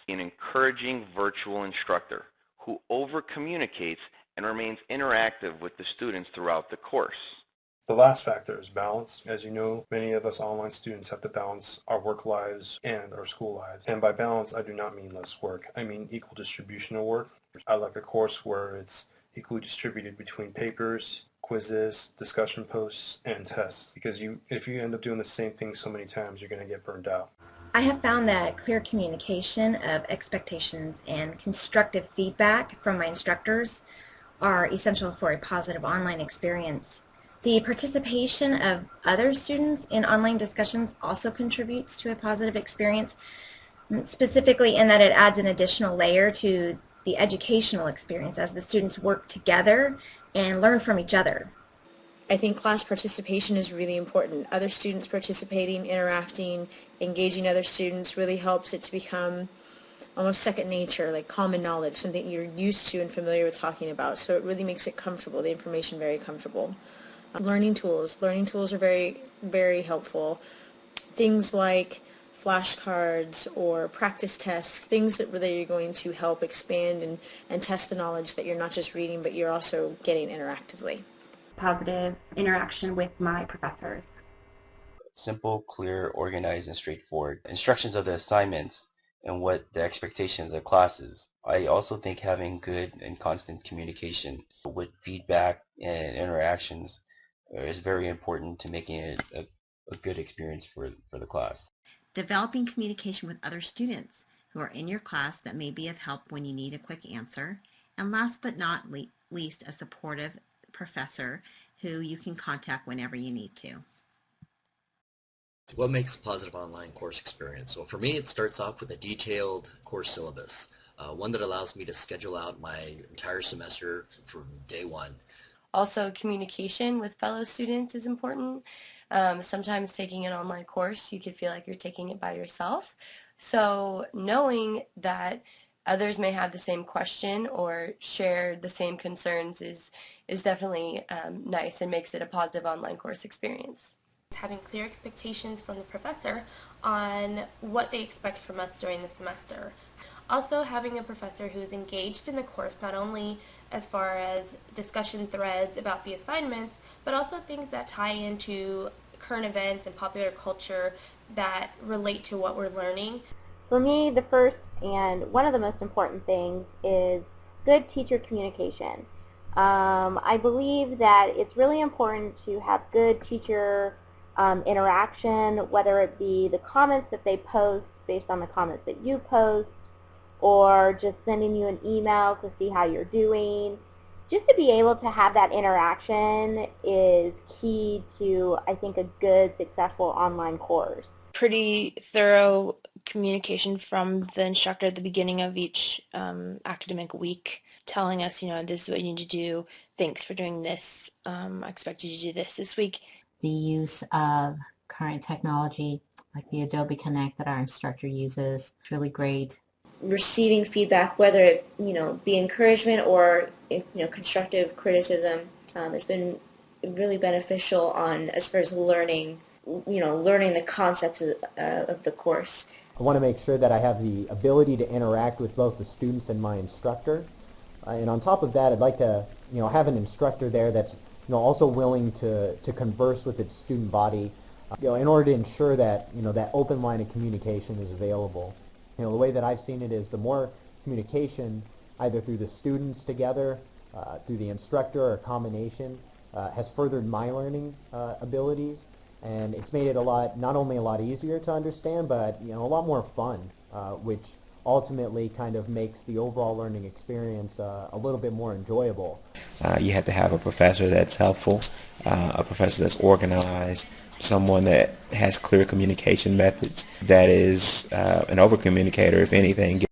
an encouraging virtual instructor who over-communicates and remains interactive with the students throughout the course. The last factor is balance. As you know, many of us online students have to balance our work lives and our school lives. And by balance, I do not mean less work. I mean equal distribution of work. I like a course where it's equally distributed between papers, quizzes, discussion posts, and tests. Because if you end up doing the same thing so many times, you're going to get burned out. I have found that clear communication of expectations and constructive feedback from my instructors are essential for a positive online experience. The participation of other students in online discussions also contributes to a positive experience, specifically in that it adds an additional layer to the educational experience as the students work together and learn from each other. I think class participation is really important. Other students participating, interacting, engaging other students really helps it to become almost second nature, like common knowledge, something you're used to and familiar with talking about. So it really makes it comfortable, the information very comfortable. Learning tools are very, very helpful. Things like flashcards or practice tests, things that really are going to help expand and test the knowledge that you're not just reading, but you're also getting interactively. Positive interaction with my professors. Simple, clear, organized, and straightforward. Instructions of the assignments and what the expectations of the class is. I also think having good and constant communication with feedback and interactions is very important to making it a good experience for the class. Developing communication with other students who are in your class that may be of help when you need a quick answer. And last but not least, a supportive professor who you can contact whenever you need to. What makes a positive online course experience? Well, for me, it starts off with a detailed course syllabus, one that allows me to schedule out my entire semester from day one. Also, communication with fellow students is important. Sometimes taking an online course, you could feel like you're taking it by yourself. So knowing that others may have the same question or share the same concerns is definitely nice and makes it a positive online course experience. Having clear expectations from the professor on what they expect from us during the semester. Also having a professor who is engaged in the course, not only as far as discussion threads about the assignments, but also things that tie into current events and popular culture that relate to what we're learning. For me, the first and one of the most important things is good teacher communication. I believe that it's really important to have good teacher interaction, whether it be the comments that they post based on the comments that you post, or just sending you an email to see how you're doing. Just to be able to have that interaction is key to, I think, a good, successful online course. Pretty thorough communication from the instructor at the beginning of each academic week, telling us, this is what you need to do, thanks for doing this, I expect you to do this week. The use of current technology like the Adobe Connect that our instructor uses is really great. Receiving feedback, whether it be encouragement or constructive criticism, has been really beneficial as far as learning the concepts of the course. I want to make sure that I have the ability to interact with both the students and my instructor, and on top of that, I'd like to have an instructor there that's also willing to converse with its student body, in order to ensure that that open line of communication is available. The way that I've seen it is the more communication, either through the students together, through the instructor, or a combination, has furthered my learning abilities, and it's made it not only a lot easier to understand, but a lot more fun, which ultimately kind of makes the overall learning experience a little bit more enjoyable. You have to have a professor that's helpful, a professor that's organized, someone that has clear communication methods, that is an over-communicator, if anything.